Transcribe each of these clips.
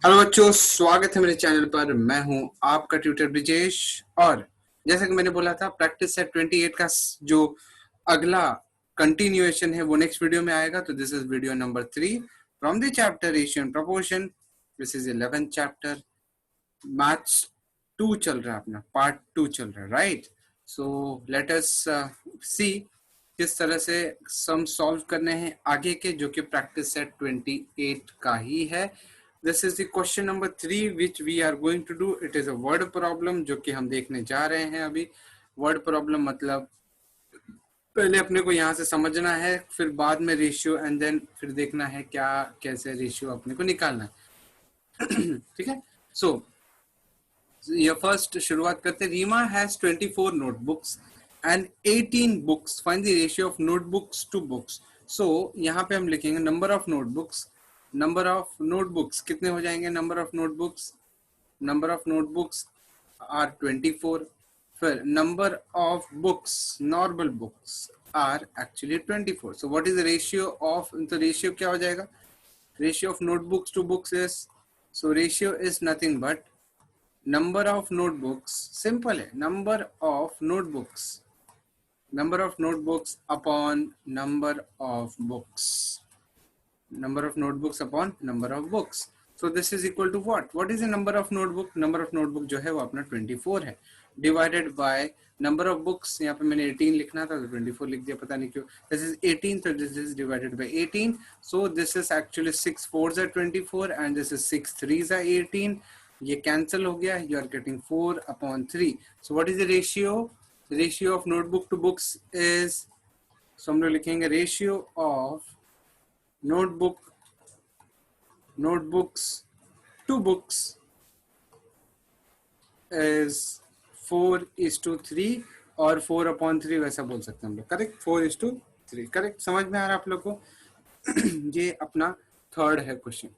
Hello बच्चों, स्वागत है मेरे चैनल पर। मैं हूं आपका ट्यूटर ब्रिजेश। और जैसा कि मैंने बोला था, प्रैक्टिस सेट 28 का जो अगला कंटिन्यूएशन है वो नेक्स्ट वीडियो में आएगा। तो this is video number 3 from the chapter ratio and proportion. This is 11th chapter, maths 2 चल रहा है, अपना पार्ट 2 चल रहा है, राइट। सो लेट अस सी किस तरह से सम सॉल्व करने हैं आगे के, जो कि प्रैक्टिस सेट 28 का ही है। This is the question number 3 which we are going to do. It is a word problem जो कि हम देखने जा रहे हैं अभी। वर्ड प्रॉब्लम मतलब पहले अपने को यहाँ से समझना है, फिर बाद में रेशियो एंड देन फिर देखना है क्या कैसे रेशियो अपने को निकालना है। ठीक है। सो ये फर्स्ट शुरुआत करते हैं। Reema has 24 notebooks and 18 books, find the ratio of notebooks to books. So यहाँ पे हम लिखेंगे number of notebooks. Number of notebooks कितने हो जाएंगे? Number of notebooks are 24। फिर number of books, normal books are actually 24। So what is the ratio of, तो ratio क्या हो जाएगा? Ratio of notebooks to books is, so ratio is nothing but number of notebooks. Simple है, number of notebooks upon number of books, number of notebooks upon number of books. So this is equal to what? What is the number of notebook? Number of notebook जो है वो अपना 24 है, divided by number of books। यहाँ पे मैंने 18 लिखना था तो 24 लिख दिया, पता नहीं क्यों। This is 18, so this is divided by 18. So this is actually 6 4s are 24 and this is 6 3s are 18. ये cancel हो गया, you are getting 4 upon 3. So what is the ratio? The ratio of notebook to books is, so हम लोग लिखेंगे ratio of notebooks to books is 4:3 और 4/3 वैसा बोल सकते हैं हम लोग। करेक्ट, 4:3। करेक्ट, समझ में आ रहा है आप लोग को? ये अपना थर्ड है क्वेश्चन।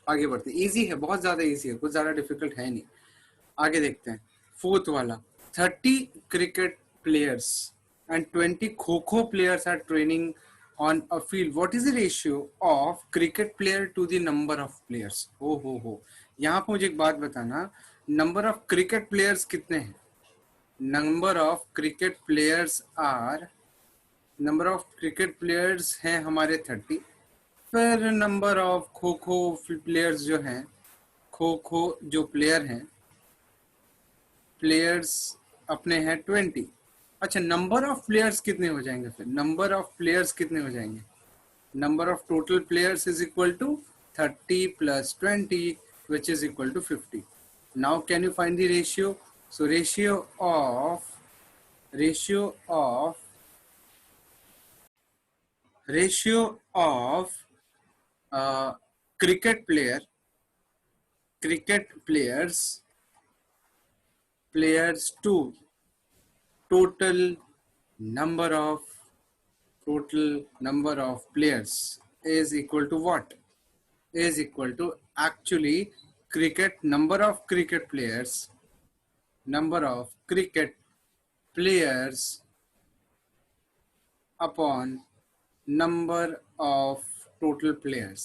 आगे बढ़ते हैं, इजी है, बहुत ज्यादा इजी है, कुछ ज्यादा डिफिकल्ट है नहीं। आगे देखते हैं फोर्थ वाला। 30 cricket players and 20 kho-kho players are training on a field. What is the ratio of cricket player to the number of players? हो यहाँ पर मुझे एक बात बताना, नंबर ऑफ क्रिकेट प्लेयर्स कितने हैं? नंबर ऑफ क्रिकेट प्लेयर्स हैं हमारे 30। फिर नंबर ऑफ खो-खो प्लेयर्स जो हैं, खो-खो जो प्लेयर्स अपने हैं 20। अच्छा, नंबर ऑफ प्लेयर्स कितने हो जाएंगे? फिर नंबर ऑफ प्लेयर्स कितने हो जाएंगे? Number of total players is equal to 30 plus 20 which is equal to 50। Now can you find the ratio? So ratio of cricket players to total number of players is equal to what? Is equal to actually number of cricket players upon number of total players।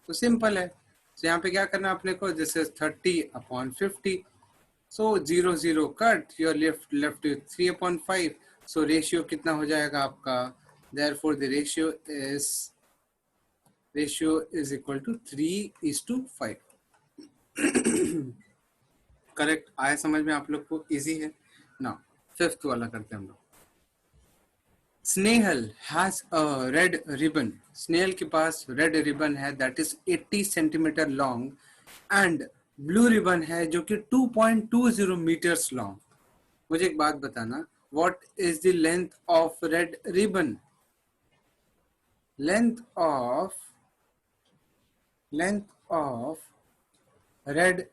तो simple है। तो यहाँ पे क्या करना अपने को? This is 30 upon 50। So 0 0 cut, you're left with 3/5। So ratio कितना हो जाएगा आपका? Therefore the ratio is equal to 3:5। Correct आया समझ में आप लोग को? इजी है ना। फिफ्थ वाला करते हैं हम लोग। Snehal has a red ribbon. Snehal के पास रेड रिबन है that is 80 centimetre long and blue ribbon है जो कि 2.20 मीटर्स लॉन्ग। मुझे एक बात बताना, what is the length of red ribbon? Length of red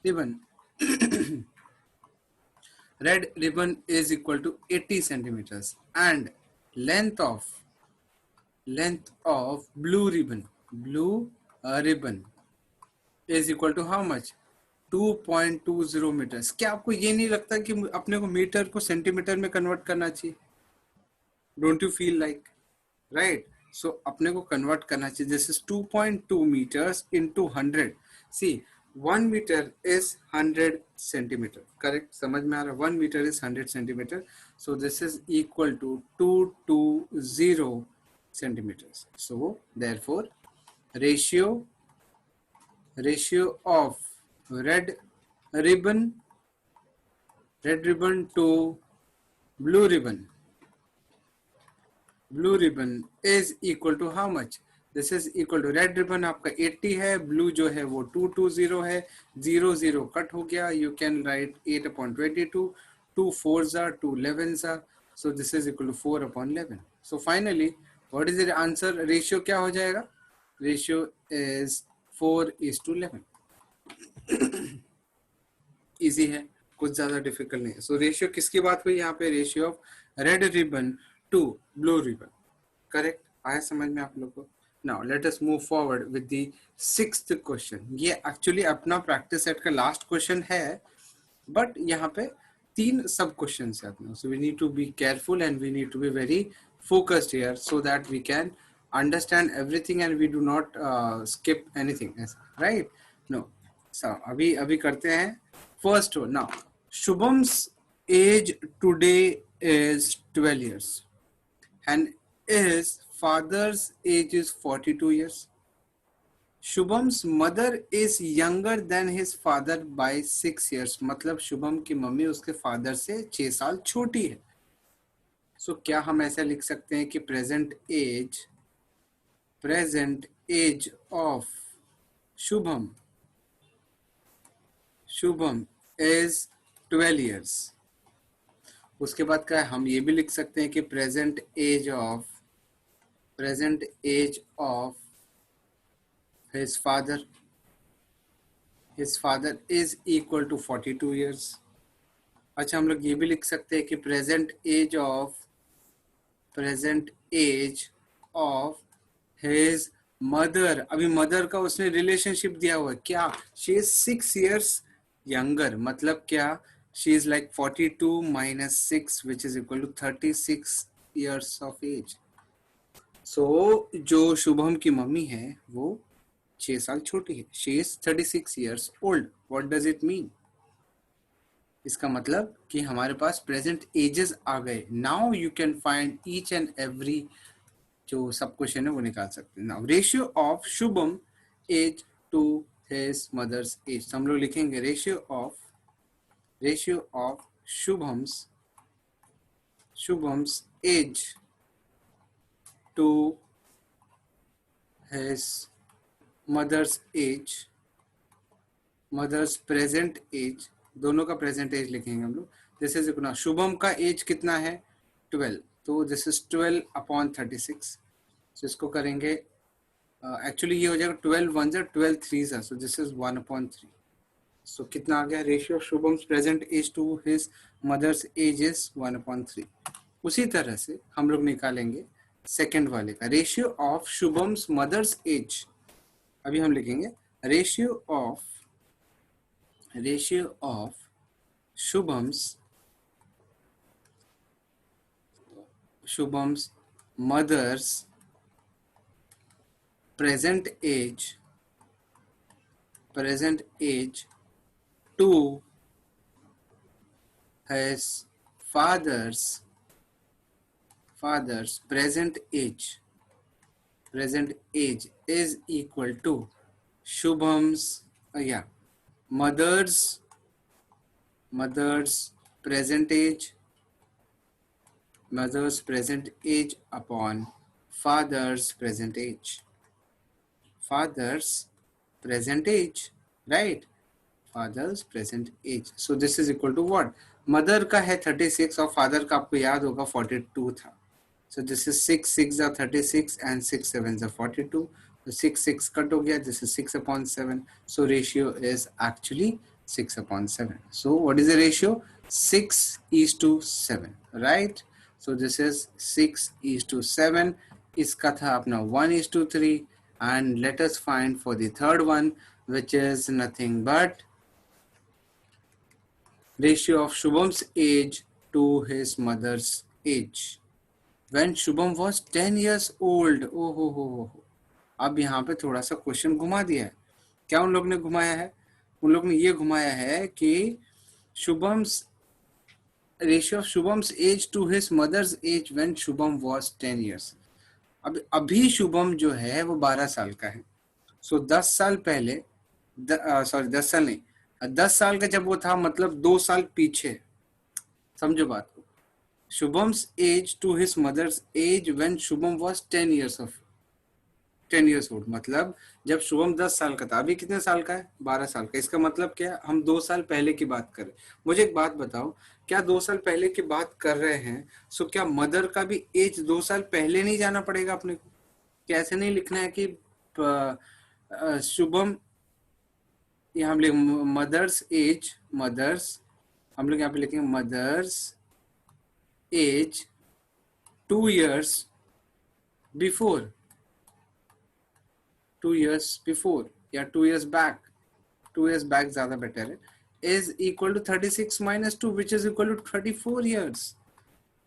ribbon red ribbon is equal to 80 centimetres and length of blue ribbon is equal to how much? 2.20 metres. क्या आपको ये नहीं लगता कि अपने को मीटर को सेंटीमीटर में कन्वर्ट करना चाहिए? Don't you feel like? Right. So अपने को कन्वर्ट करना चाहिए. This is 2.2 meters into 100. See 1 meter is 100 centimeter. Correct, समझ में आ रहा है? 1 meter is 100 centimeter. So this is equal to 220 centimeters. So therefore ratio of red ribbon to blue ribbon is equal to how much? This is equal to red ribbon आपका 80 है, blue जो है वो 220 है, 0 0 कट हो गया. You can write 8/22, 2 4s are 2 11s are, so this is equal to 4/11. So finally what is the answer? Ratio क्या हो जाएगा? Ratio is 4:11. इजी है, कुछ ज्यादा डिफिकल्ट नहीं है. सो रेशियो किसकी बात हुई यहाँ पे? Ratio of red ribbon to blue ribbon. Correct, आया समझ में आप लोग को? Now let us move forward with the sixth question. ये एक्चुअली अपना प्रैक्टिस सेट का लास्ट क्वेश्चन है, बट यहाँ पे 3 सब क्वेश्चन है अपना. So we need to be careful and we need to be very focused here so that we can understand everything and we do not skip anything, right? No, so अभी करते हैं first. Now Shubham's age today is 12 years and his father's age is 42 years. Shubham's mother is younger than his father by 6 years. मतलब शुभम की mummy उसके father से 6 साल छोटी है. सो क्या हम ऐसा लिख सकते हैं कि present age of Shubham is 12 years. उसके बाद क्या है, हम ये भी लिख सकते हैं कि present age of his father is equal to 42 years. अच्छा, हम लोग ये भी लिख सकते हैं कि present age of his mother. अभी मदर का उसने रिलेशनशिप दिया हुआ है क्या? She is 6 years younger. मतलब क्या? She is like 42 minus 6 which is equal to 36 years of age. So जो शुभम की मम्मी है वो 6 साल छोटी है. She is 36 years old. What does it mean? इसका मतलब कि हमारे पास प्रेजेंट एजेस आ गए. Now you can find each and every जो सब क्वेश्चन है वो निकाल सकते हैं. Now ratio of Shubham age to his mother's age. हम लोग लिखेंगे ratio of Shubham's age to his mother's present age. दोनों का प्रेजेंट एज लिखेंगे हम लोग. दिस इज इक्वल, शुभम का एज कितना है? 12. तो दिस इज 12/36. सो इसको करेंगे, एक्चुअली ये हो जाएगा 12 1s 12 3s. So this is 1/3. सो कितना आ गया? Ratio of Shubham's present age to his mother's age is 1/3. उसी तरह से हम लोग निकालेंगे सेकेंड वाले का, ratio of Shubham's mother's age. अभी हम लिखेंगे ratio of Shubham's mother's present age to his father's present age is equal to Shubham's mother's present age upon father's present age, right? Father's present age. So this is equal to what? Mother का है 36 और father का आपको याद होगा 42 था. So this is 6 6 are 36 and 6 7s are 42. So 6 6 cut हो गया. This is 6/7. So ratio is actually 6/7. So what is the ratio? 6:7, right? So this is 6:7. इसका था अपना 1:3. And let us find for the third one, which is nothing but ratio of Shubham's age to his mother's age. When Shubham was 10 years old। ओ हो। अब यहाँ पे थोड़ा सा question घुमा दिया है। क्या उन लोग ने घुमाया है? उन लोग ने ये घुमाया है कि Shubham's ratio of Shubham's age to his mother's age when Shubham was 10 years। अब अभी शुभम जो है वो 12 साल का है। सो 10 साल पहले, सॉरी 10 साल नहीं, 10 साल का जब वो था, मतलब 2 साल पीछे। समझो बात को। Shubham's age to his mother's age when Shubham was 10 years old, मतलब जब शुभम 10 साल का था। अभी कितने साल का है? 12 साल का। इसका मतलब क्या है? हम 2 साल पहले की बात करें। मुझे एक बात बताओ, क्या 2 साल पहले की बात कर रहे हैं, सो क्या मदर का भी एज 2 साल पहले नहीं जाना पड़ेगा अपने को? क्या ऐसे नहीं लिखना है कि शुभम, यहाँ हम लिख मदर्स एज, मदर्स, हम लोग यहाँ पे लिखेंगे mother's age 2 years before, 2 years before या 2 years बैक, 2 years बैक ज्यादा बेटर है, is equal to 36 minus 2 which is equal to 34 years।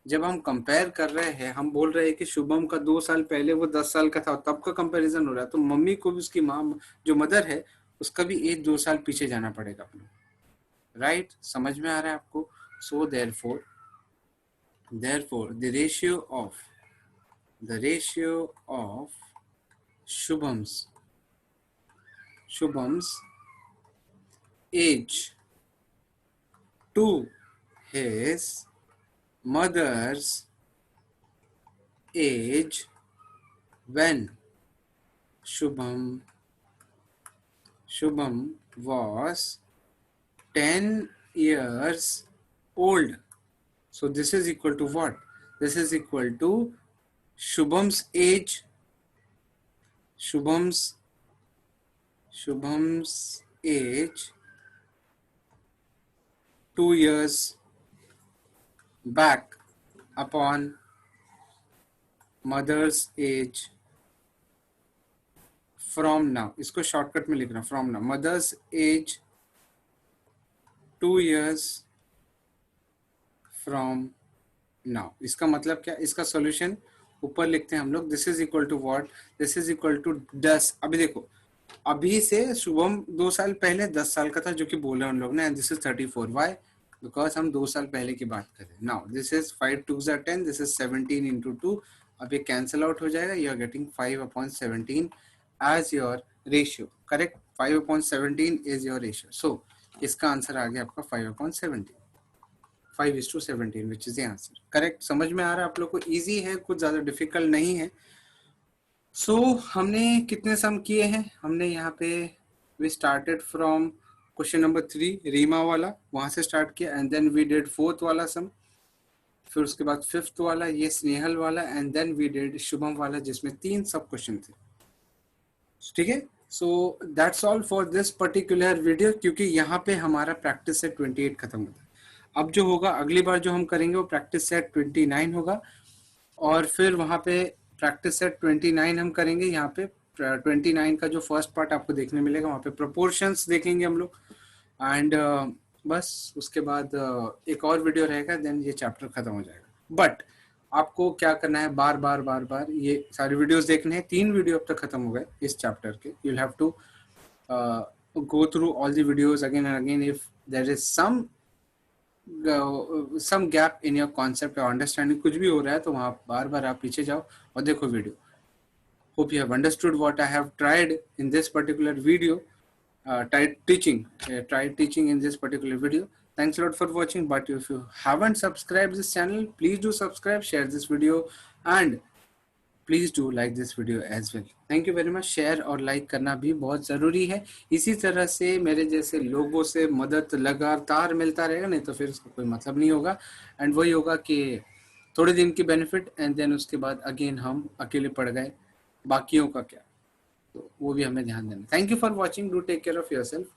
जब हम कंपेयर कर रहे हैं, हम बोल रहे हैं कि शुभम का 2 साल पहले वो 10 साल का था, तब का कंपैरिजन हो रहा है, तो मम्मी को भी, उसकी माँ जो मदर है, उसका भी एज 2 साल पीछे जाना पड़ेगा अपने। राइट? समझ में आ रहा है आपको? So therefore the ratio of Shubham's age to his mother's age when Shubham was 10 years old. So this is equal to what? This is equal to Shubham's age, Shubham's age 2 years back upon mother's age from now। इसको shortcut में लिखना, from now, mother's age 2 years from now। इसका मतलब क्या? इसका solution ऊपर लिखते हैं हम लोग। This is equal to what? This is equal to 10। अभी देखो, अभी से शुभम 2 साल पहले 10 साल का था, जो कि बोला उन लोग ने, and this is 34। Why? Because हम 2 साल पहले की बात कर रहे हैं। Now this is 5 2s are 10, this is 17 into 2। अब ये कैंसिल आउट हो जाएगा। You are getting 5/17 as your ratio. Correct? 5/17 is your ratio. So इसका आंसर आ गया आपका 5/17, 5:17, which is the answer. Correct? समझ में आ रहा है आप लोग को? इजी है, कुछ ज्यादा डिफिकल्ट नहीं है। सो हमने कितने सम किए हैं? हमने यहाँ पे we started from question number 3 Reema वाला, वहां से स्टार्ट किया, and then we did 4th वाला सम, फिर उसके बाद 5th वाला, ये स्नेहल वाला, and then we did Shubham वाला, जिसमें 3 सब क्वेश्चन थे। ठीक है? So that's all for this particular video, क्योंकि यहाँ पे हमारा प्रैक्टिस सेट 28 खत्म होता है। अब जो होगा अगली बार जो हम करेंगे वो प्रैक्टिस सेट 29 होगा, और फिर वहाँ पे प्रैक्टिस सेट 29 हम करेंगे। यहाँ पे 29 का जो फर्स्ट पार्ट आपको देखने मिलेगा, वहाँ पे प्रोपोर्शंस देखेंगे हम लोग, एंड बस उसके बाद एक और वीडियो रहेगा, देन ये चैप्टर खत्म हो जाएगा। बट आपको क्या करना है, बार बार ये सारे वीडियोस देखने हैं। 3 वीडियो अब तक खत्म हो गए इस चैप्टर के। You will have to go through all the videos again and again. If there is some gap in your concept or understanding, कुछ भी हो रहा है, तो वहाँ बार बार आप पीछे जाओ और देखो video. Hope you have understood what I have tried in this particular video, tried teaching in this particular video. Thanks a lot for watching. But if you haven't subscribed this channel, please do subscribe, share this video, and please do like this video as well. Thank you very much. Share और like करना भी बहुत ज़रूरी है। इसी तरह से मेरे जैसे लोगों से मदद लगातार मिलता रहेगा, नहीं तो फिर उसका कोई मतलब नहीं होगा। एंड वही होगा कि थोड़े दिन की बेनिफिट, एंड देन उसके बाद अगेन हम अकेले पड़ गए, बाकियों का क्या, तो वो भी हमें ध्यान देना। Thank you for watching. Do take care of yourself.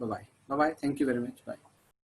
Bye bye. Thank you very much. Bye.